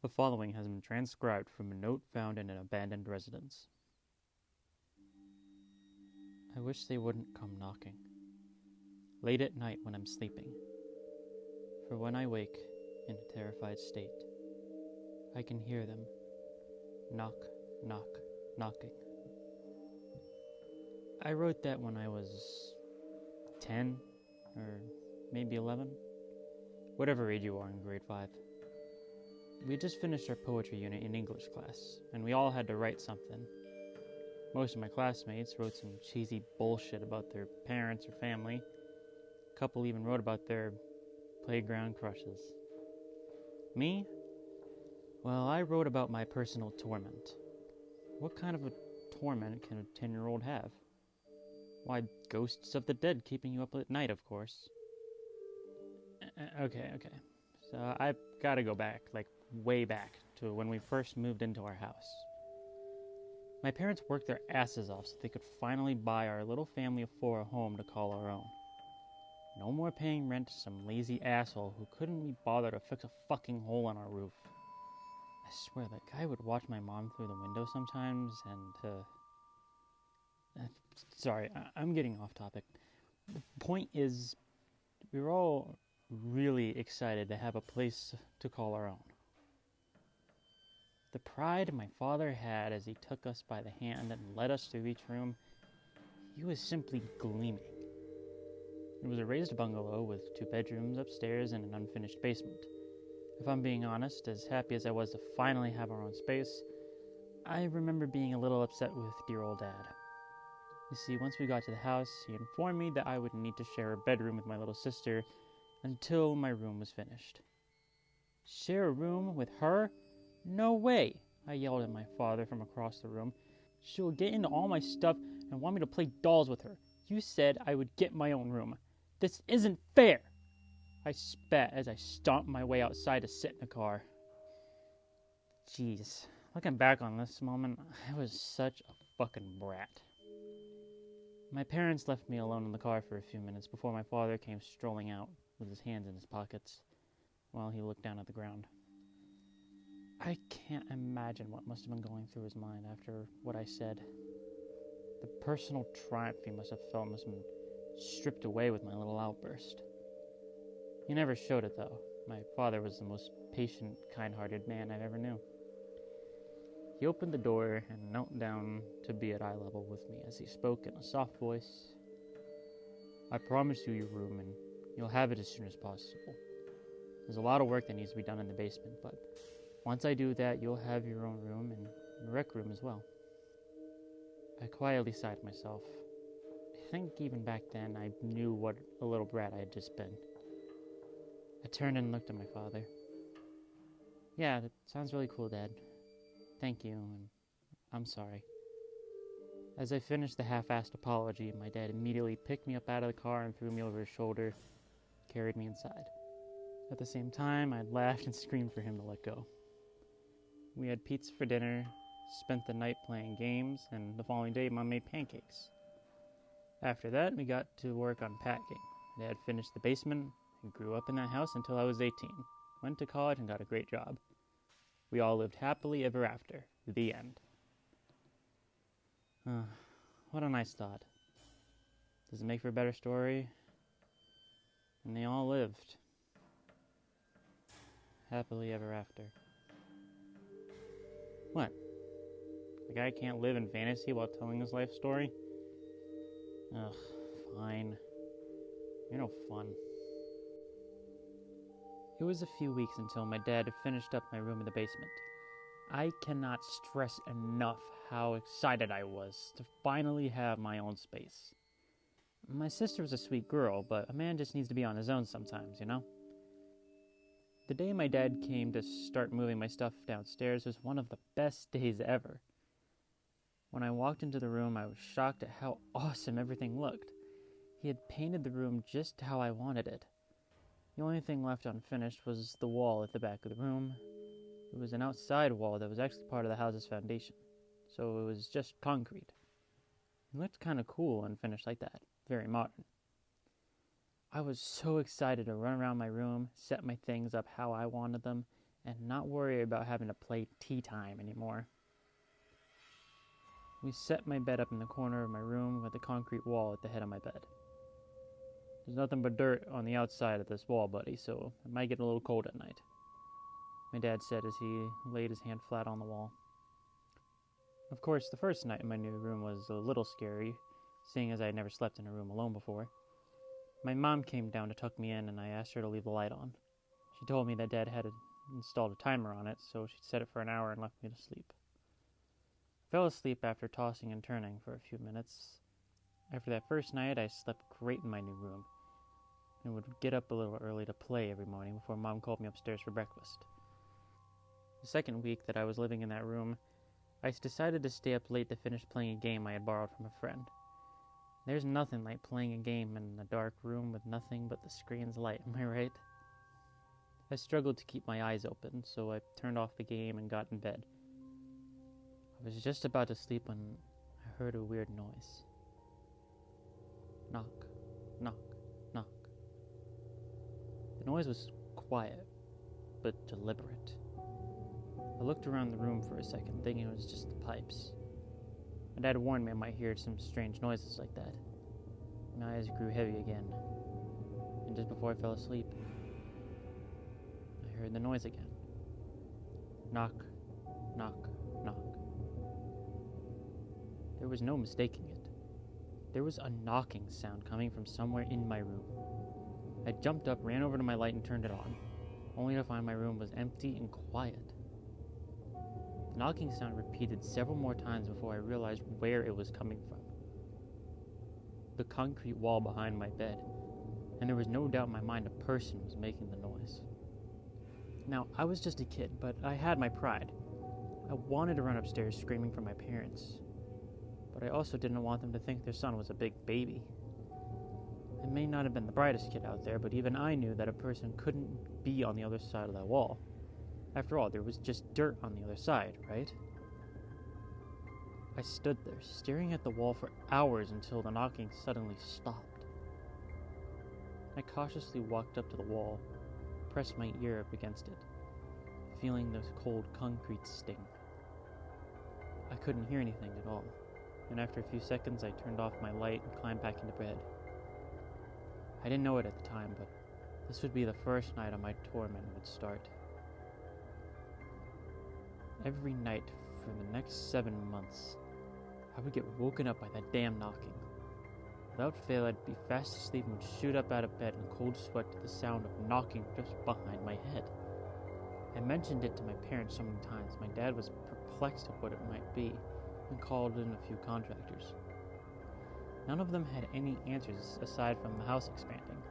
The following has been transcribed from a note found in an abandoned residence. I wish they wouldn't come knocking, late at night when I'm sleeping, for when I wake in a terrified state, I can hear them knock, knock, knocking. I wrote that when I was 10 or maybe 11, whatever age you are in grade 5. We had just finished our poetry unit in English class, and we all had to write something. Most of my classmates wrote some cheesy bullshit about their parents or family. A couple even wrote about their playground crushes. Me? Well, I wrote about my personal torment. What kind of a torment can a 10-year-old have? Why, ghosts of the dead keeping you up at night, of course. Okay. So I've got to go back, way back, to when we first moved into our house. My parents worked their asses off so they could finally buy our little family of 4 a home to call our own. No more paying rent to some lazy asshole who couldn't be bothered to fix a fucking hole on our roof. I swear, that guy would watch my mom through the window sometimes and, Sorry, I'm getting off topic. The point is, we were all really excited to have a place to call our own. The pride my father had as he took us by the hand and led us through each room, he was simply gleaming. It was a raised bungalow with 2 bedrooms upstairs and an unfinished basement. If I'm being honest, as happy as I was to finally have our own space, I remember being a little upset with dear old Dad. You see, once we got to the house, he informed me that I would need to share a bedroom with my little sister until my room was finished. Share a room with her? No way! I yelled at my father from across the room. She'll get into all my stuff and want me to play dolls with her. You said I would get my own room. This isn't fair! I spat as I stomped my way outside to sit in the car. Jeez, looking back on this moment, I was such a fucking brat. My parents left me alone in the car for a few minutes before my father came strolling out with his hands in his pockets while he looked down at the ground. I can't imagine what must have been going through his mind after what I said. The personal triumph he must have felt must have been stripped away with my little outburst. He never showed it, though. My father was the most patient, kind-hearted man I ever knew. He opened the door and knelt down to be at eye level with me as he spoke in a soft voice. I promise you your room, and you'll have it as soon as possible. There's a lot of work that needs to be done in the basement, but once I do that, you'll have your own room and a rec room as well. I quietly sighed to myself. I think even back then I knew what a little brat I had just been. I turned and looked at my father. Yeah, that sounds really cool, Dad. Thank you, and I'm sorry. As I finished the half-assed apology, my dad immediately picked me up out of the car and threw me over his shoulder, carried me inside. At the same time, I laughed and screamed for him to let go. We had pizza for dinner, spent the night playing games, and the following day Mom made pancakes. After that, we got to work on packing. Dad finished the basement and grew up in that house until I was 18, went to college and got a great job. We all lived happily ever after. The end. What a nice thought. Does it make for a better story? And they all lived happily ever after. What? The guy can't live in fantasy while telling his life story? Ugh, fine. You're no fun. It was a few weeks until my dad had finished up my room in the basement. I cannot stress enough how excited I was to finally have my own space. My sister was a sweet girl, but a man just needs to be on his own sometimes, you know? The day my dad came to start moving my stuff downstairs was one of the best days ever. When I walked into the room, I was shocked at how awesome everything looked. He had painted the room just how I wanted it. The only thing left unfinished was the wall at the back of the room. It was an outside wall that was actually part of the house's foundation, so it was just concrete. It looked kind of cool and finished like that, very modern. I was so excited to run around my room, set my things up how I wanted them, and not worry about having to play tea time anymore. We set my bed up in the corner of my room with a concrete wall at the head of my bed. There's nothing but dirt on the outside of this wall, buddy, so it might get a little cold at night, my dad said as he laid his hand flat on the wall. Of course, the first night in my new room was a little scary, seeing as I had never slept in a room alone before. My mom came down to tuck me in, and I asked her to leave the light on. She told me that Dad had installed a timer on it, so she'd set it for an hour and left me to sleep. I fell asleep after tossing and turning for a few minutes. After that first night, I slept great in my new room, and would get up a little early to play every morning before Mom called me upstairs for breakfast. The second week that I was living in that room, I decided to stay up late to finish playing a game I had borrowed from a friend. There's nothing like playing a game in a dark room with nothing but the screen's light, am I right? I struggled to keep my eyes open, so I turned off the game and got in bed. I was just about to sleep when I heard a weird noise. Knock, knock, knock. The noise was quiet, but deliberate. I looked around the room for a second, thinking it was just the pipes. My dad warned me I might hear some strange noises like that. My eyes grew heavy again, and just before I fell asleep, I heard the noise again. Knock, knock, knock. There was no mistaking it. There was a knocking sound coming from somewhere in my room. I jumped up, ran over to my light, and turned it on, only to find my room was empty and quiet. The knocking sound repeated several more times before I realized where it was coming from. The concrete wall behind my bed, and there was no doubt in my mind a person was making the noise. Now, I was just a kid, but I had my pride. I wanted to run upstairs screaming for my parents, but I also didn't want them to think their son was a big baby. I may not have been the brightest kid out there, but even I knew that a person couldn't be on the other side of that wall. After all, there was just dirt on the other side, right? I stood there, staring at the wall for hours until the knocking suddenly stopped. I cautiously walked up to the wall, pressed my ear up against it, feeling the cold concrete sting. I couldn't hear anything at all, and after a few seconds I turned off my light and climbed back into bed. I didn't know it at the time, but this would be the first night of my torment would start. Every night for the next 7 months, I would get woken up by that damn knocking. Without fail, I'd be fast asleep and would shoot up out of bed in cold sweat to the sound of knocking just behind my head. I mentioned it to my parents so many times. My dad was perplexed at what it might be and called in a few contractors. None of them had any answers aside from the house expanding.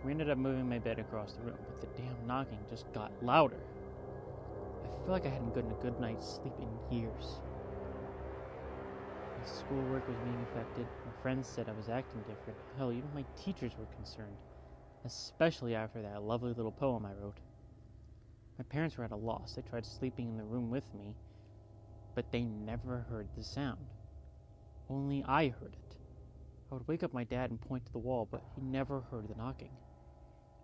We ended up moving my bed across the room, but the damn knocking just got louder. I feel like I hadn't gotten a good night's sleep in years. My schoolwork was being affected. My friends said I was acting different. Hell, even my teachers were concerned, especially after that lovely little poem I wrote. My parents were at a loss. They tried sleeping in the room with me, but they never heard the sound. Only I heard it. I would wake up my dad and point to the wall, but he never heard the knocking.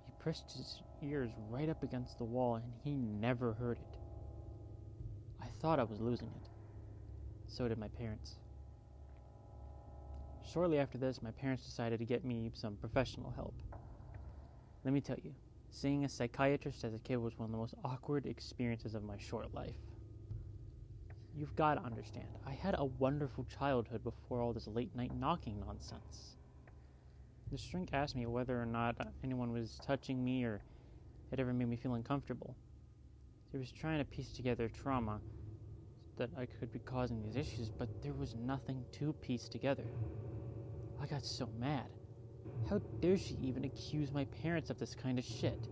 He pressed his ears right up against the wall, and he never heard it. I thought I was losing it. So did my parents. Shortly after this, my parents decided to get me some professional help. Let me tell you, seeing a psychiatrist as a kid was one of the most awkward experiences of my short life. You've got to understand, I had a wonderful childhood before all this late-night knocking nonsense. The shrink asked me whether or not anyone was touching me or had ever made me feel uncomfortable. He was trying to piece together trauma that I could be causing these issues, but there was nothing to piece together. I got so mad. How dare she even accuse my parents of this kind of shit?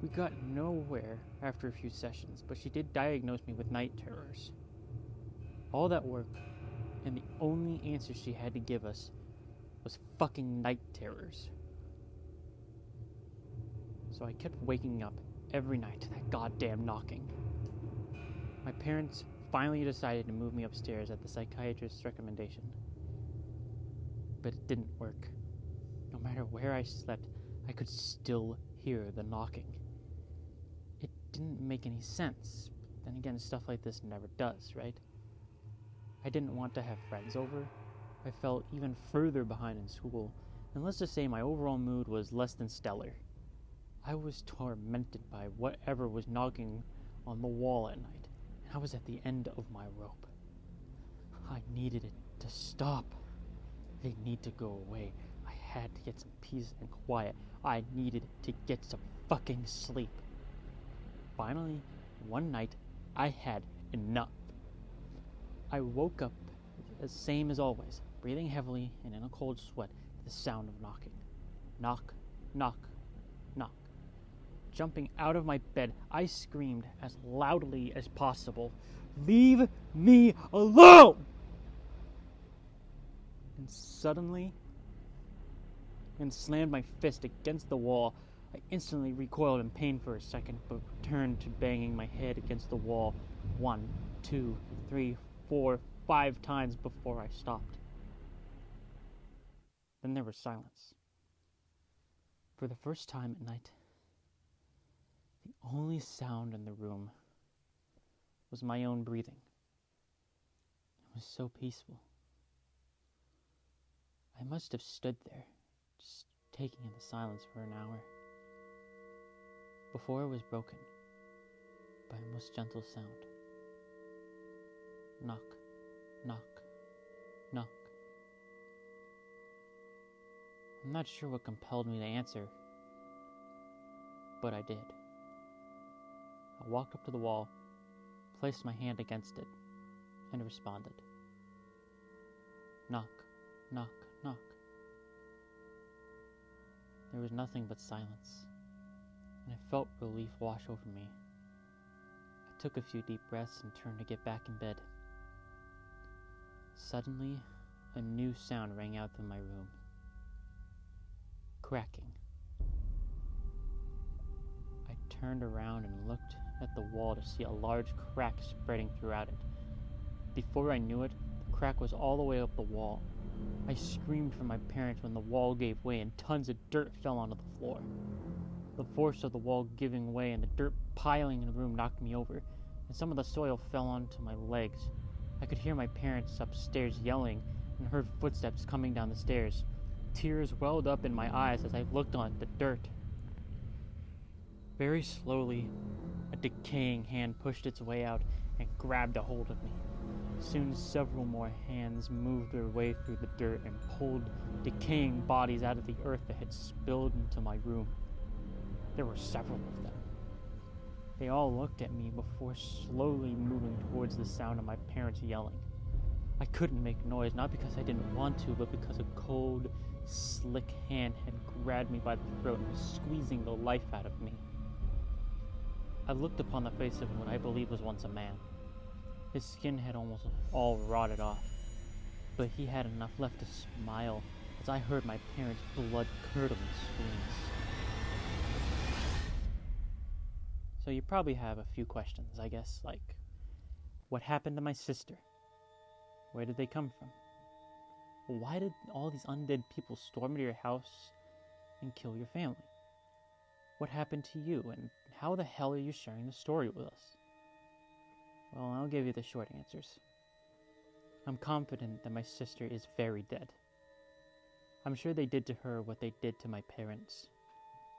We got nowhere after a few sessions, but she did diagnose me with night terrors. All that work, and the only answer she had to give us was fucking night terrors. So I kept waking up every night to that goddamn knocking. My parents finally decided to move me upstairs at the psychiatrist's recommendation. But it didn't work. No matter where I slept, I could still hear the knocking. didn't make any sense. Then again, stuff like this never does, right? I didn't want to have friends over. I felt even further behind in school, and let's just say my overall mood was less than stellar. I was tormented by whatever was knocking on the wall at night, and I was at the end of my rope. I needed it to stop. They need to go away. I had to get some peace and quiet. I needed to get some fucking sleep. Finally, one night, I had enough. I woke up the same as always, breathing heavily and in a cold sweat to the sound of knocking. Knock, knock, knock. Jumping out of my bed, I screamed as loudly as possible, "Leave me alone!" And suddenly, and slammed my fist against the wall. I instantly recoiled in pain for a second, but returned to banging my head against the wall 1, 2, 3, 4, 5 times before I stopped. Then there was silence. For the first time at night, the only sound in the room was my own breathing. It was so peaceful. I must have stood there, just taking in the silence for an hour, before it was broken by a most gentle sound. Knock, knock, knock. I'm not sure what compelled me to answer, but I did. I walked up to the wall, placed my hand against it, and responded. Knock, knock, knock. There was nothing but silence, and I felt relief wash over me. I took a few deep breaths and turned to get back in bed. Suddenly, a new sound rang out through my room. Cracking. I turned around and looked at the wall to see a large crack spreading throughout it. Before I knew it, the crack was all the way up the wall. I screamed for my parents when the wall gave way and tons of dirt fell onto the floor. The force of the wall giving way and the dirt piling in the room knocked me over, and some of the soil fell onto my legs. I could hear my parents upstairs yelling and heard footsteps coming down the stairs. Tears welled up in my eyes as I looked on the dirt. Very slowly, a decaying hand pushed its way out and grabbed a hold of me. Soon several more hands moved their way through the dirt and pulled decaying bodies out of the earth that had spilled into my room. There were several of them. They all looked at me before slowly moving towards the sound of my parents yelling. I couldn't make noise, not because I didn't want to, but because a cold, slick hand had grabbed me by the throat and was squeezing the life out of me. I looked upon the face of what I believe was once a man. His skin had almost all rotted off, but he had enough left to smile as I heard my parents' blood-curdling screams. So you probably have a few questions, I guess, like, what happened to my sister? Where did they come from? Why did all these undead people storm into your house and kill your family? What happened to you, and how the hell are you sharing the story with us? Well, I'll give you the short answers. I'm confident that my sister is very dead. I'm sure they did to her what they did to my parents,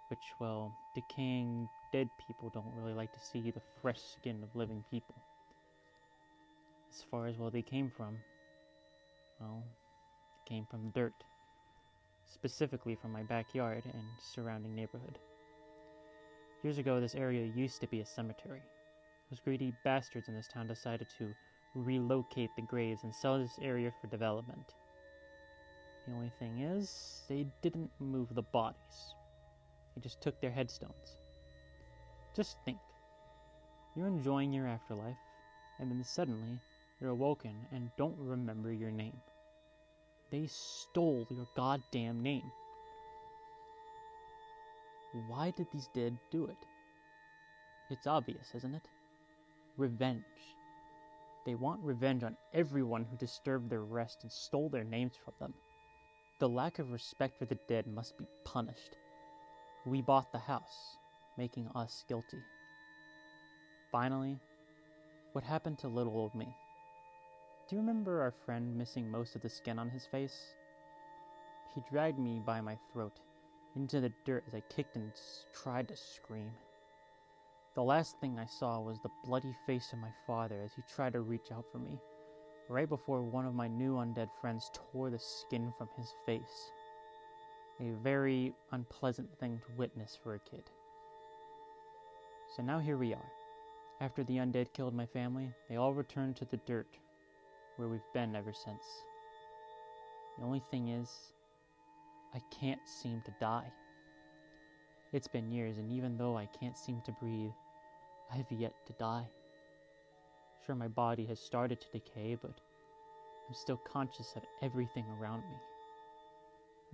which, well, decaying dead people don't really like to see the fresh skin of living people. As far as where they came from, well, it came from dirt, specifically from my backyard and surrounding neighborhood. Years ago, this area used to be a cemetery. Those greedy bastards in this town decided to relocate the graves and sell this area for development. The only thing is, they didn't move the bodies. They just took their headstones. Just think. You're enjoying your afterlife, and then suddenly, you're awoken and don't remember your name. They stole your goddamn name. Why did these dead do it? It's obvious, isn't it? Revenge. They want revenge on everyone who disturbed their rest and stole their names from them. The lack of respect for the dead must be punished. We bought the house, making us guilty. Finally, what happened to little old me? Do you remember our friend missing most of the skin on his face? He dragged me by my throat into the dirt as I kicked and tried to scream. The last thing I saw was the bloody face of my father as he tried to reach out for me, right before one of my new undead friends tore the skin from his face. A very unpleasant thing to witness for a kid. So now here we are. After the undead killed my family, they all returned to the dirt, where we've been ever since. The only thing is, I can't seem to die. It's been years, and even though I can't seem to breathe, I've yet to die. Sure, my body has started to decay, but I'm still conscious of everything around me.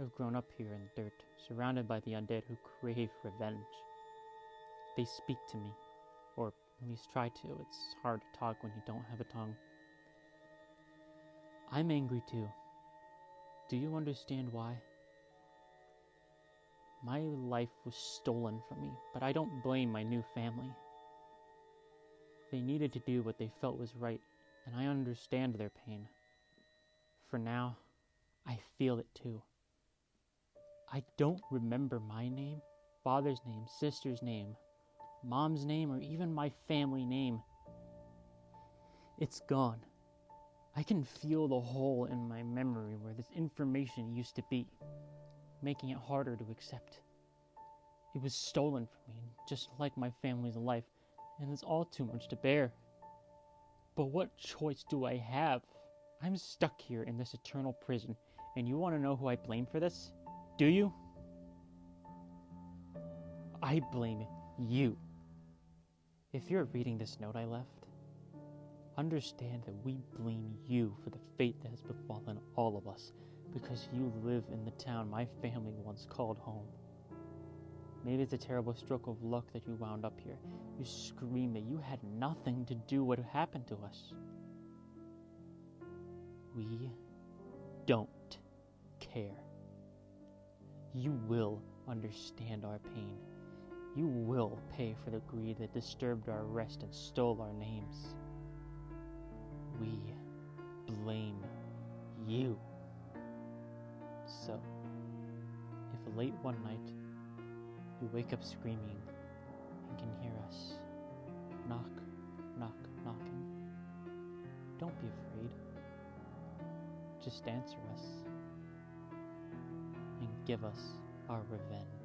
I've grown up here in the dirt, surrounded by the undead who crave revenge. They speak to me, or at least try to. It's hard to talk when you don't have a tongue. I'm angry too. Do you understand why? My life was stolen from me, but I don't blame my new family. They needed to do what they felt was right, and I understand their pain. For now, I feel it too. I don't remember my name, father's name, sister's name, mom's name, or even my family name. It's gone. I can feel the hole in my memory where this information used to be, making it harder to accept. It was stolen from me, just like my family's life, and it's all too much to bear. But what choice do I have? I'm stuck here in this eternal prison, and you want to know who I blame for this? Do you? I blame you. If you're reading this note I left, understand that we blame you for the fate that has befallen all of us, because you live in the town my family once called home. Maybe it's a terrible stroke of luck that you wound up here. You scream that you had nothing to do with what happened to us. We don't care. You will understand our pain. You will pay for the greed that disturbed our rest and stole our names. We blame you. So, if late one night you wake up screaming and can hear us knock, knock, knocking, don't be afraid. Just answer us and give us our revenge.